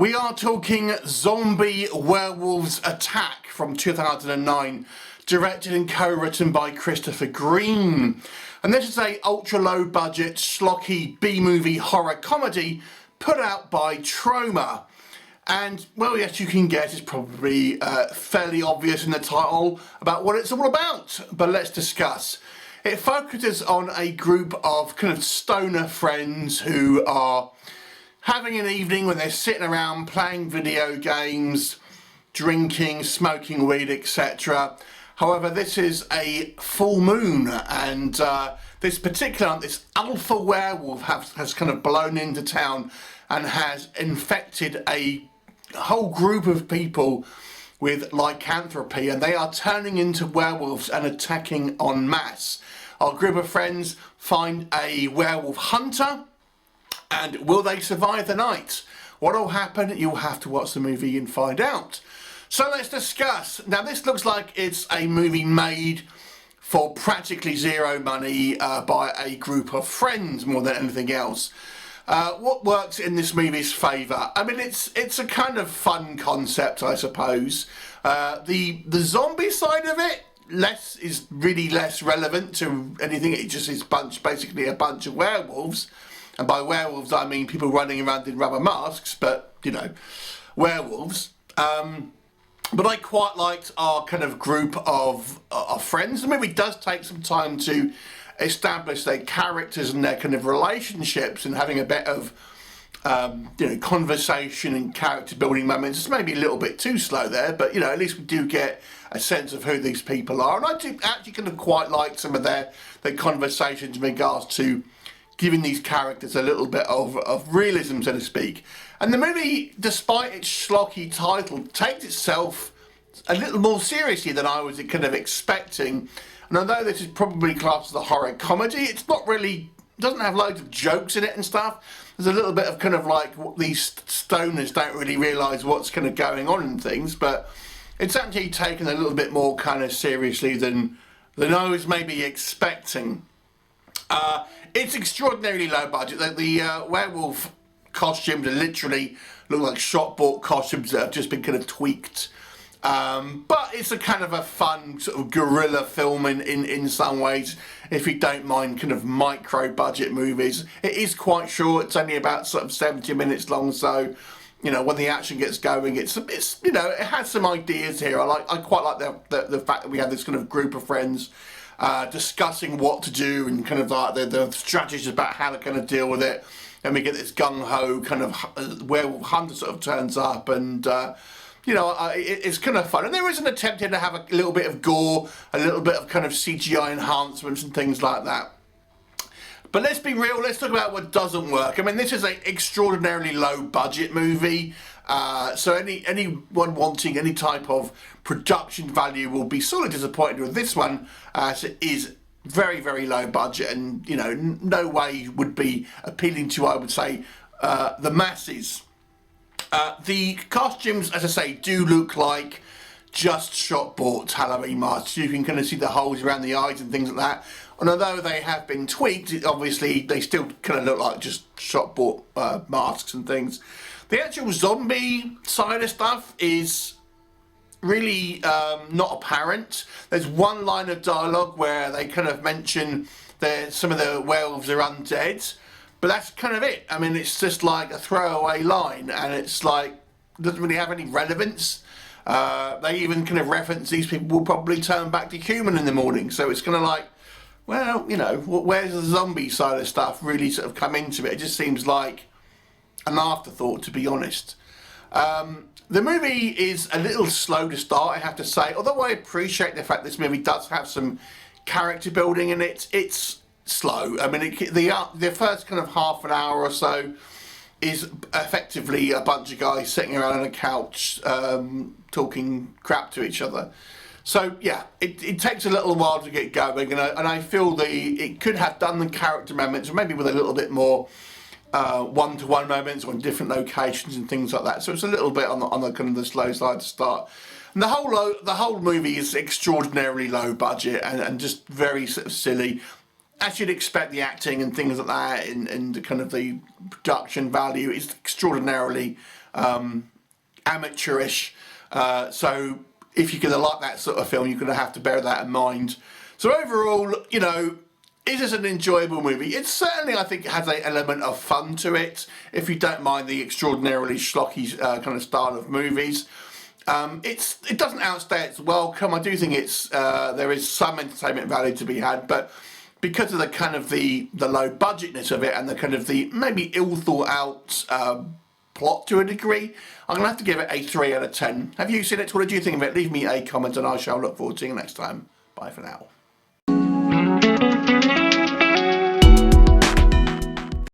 We are talking Zombie Werewolves Attack from 2009, directed and co-written by Christopher Green. And this is a ultra-low budget, schlocky B-movie horror comedy put out by Troma. And, well, yes, you can guess it's probably fairly obvious in the title about what it's all about, but let's discuss. It focuses on a group of kind of stoner friends who are having an evening when they're sitting around playing video games, drinking, smoking weed, etc. However, this is a full moon, and this alpha werewolf has kind of blown into town and has infected a whole group of people with lycanthropy, and they are turning into werewolves and attacking en masse. Our group of friends find a werewolf hunter, and will they survive the night? What will happen? You'll have to watch the movie and find out. So let's discuss. Now, this looks like it's a movie made for practically zero money by a group of friends more than anything else. What works in this movie's favour? I mean, it's a kind of fun concept, I suppose. The zombie side of it is really less relevant to anything. It just is basically a bunch of werewolves. And by werewolves, I mean people running around in rubber masks, but, you know, werewolves. But I quite liked our kind of group of friends. The movie does take some time to establish their characters and their kind of relationships, and having a bit of, conversation and character building moments. It's maybe a little bit too slow there, but, at least we do get a sense of who these people are. And I do actually kind of quite like some of their conversations in regards to giving these characters a little bit of realism, so to speak. And the movie, despite its schlocky title, takes itself a little more seriously than I was kind of expecting. And although this is probably classed as a horror comedy, it's not really, doesn't have loads of jokes in it and stuff. There's a little bit of kind of like what these stoners don't really realise what's kind of going on and things, but it's actually taken a little bit more kind of seriously than I was maybe expecting. It's extraordinarily low budget. The werewolf costumes are literally look like shop-bought costumes that have just been kind of tweaked. But it's a kind of a fun sort of guerrilla film in some ways, if you don't mind kind of micro-budget movies. It is quite short. It's only about sort of 70 minutes long, so when the action gets going, it's it has some ideas here. I quite like the fact that we have this kind of group of friends discussing what to do and kind of like the strategies about how they're going to deal with it. And we get this gung-ho kind of werewolf hunter sort of turns up, and it's kind of fun. And there is an attempt here to have a little bit of gore, a little bit of kind of CGI enhancements and things like that. But let's be real, let's talk about what doesn't work. I mean, this is an extraordinarily low budget movie. So anyone wanting any type of production value will be sorely disappointed with this one, as it is very, very low budget, and no way would be appealing to, I would say, the masses. The costumes, as I say, do look like just shop-bought Halloween masks. You can kind of see the holes around the eyes and things like that. And although they have been tweaked, obviously they still kind of look like just shop-bought masks and things. The actual zombie side of stuff is really not apparent. There's one line of dialogue where they kind of mention that some of the werewolves are undead, but that's kind of it. I mean, it's just like a throwaway line, and it's like, doesn't really have any relevance. They even kind of reference these people will probably turn back to human in the morning, so it's kind of like, well, where's the zombie side of stuff really sort of come into it? It just seems like an afterthought, to be honest. The movie is a little slow to start, I have to say, although I appreciate the fact this movie does have some character building in it. It's slow. I mean, the first kind of half an hour or so is effectively a bunch of guys sitting around on a couch talking crap to each other. So yeah, it takes a little while to get going, and I feel it could have done the character moments maybe with a little bit more one-to-one moments on different locations and things like that. So it's a little bit on the kind of the slow side to start. And the whole movie is extraordinarily low budget and just very sort of silly. As you'd expect, the acting and things like that, and kind of the production value is extraordinarily amateurish. So if you're going to like that sort of film, you're going to have to bear that in mind. So overall, you know, is this an enjoyable movie? It certainly, I think, has an element of fun to it, if you don't mind the extraordinarily schlocky kind of style of movies. It doesn't outstay its welcome. I do think there is some entertainment value to be had, but because of the kind of the low budgetness of it and the kind of the maybe ill thought out plot to a degree, I'm going to have to give it a 3 out of 10. Have you seen it? What did you think of it? Leave me a comment and I shall look forward to seeing you next time. Bye for now.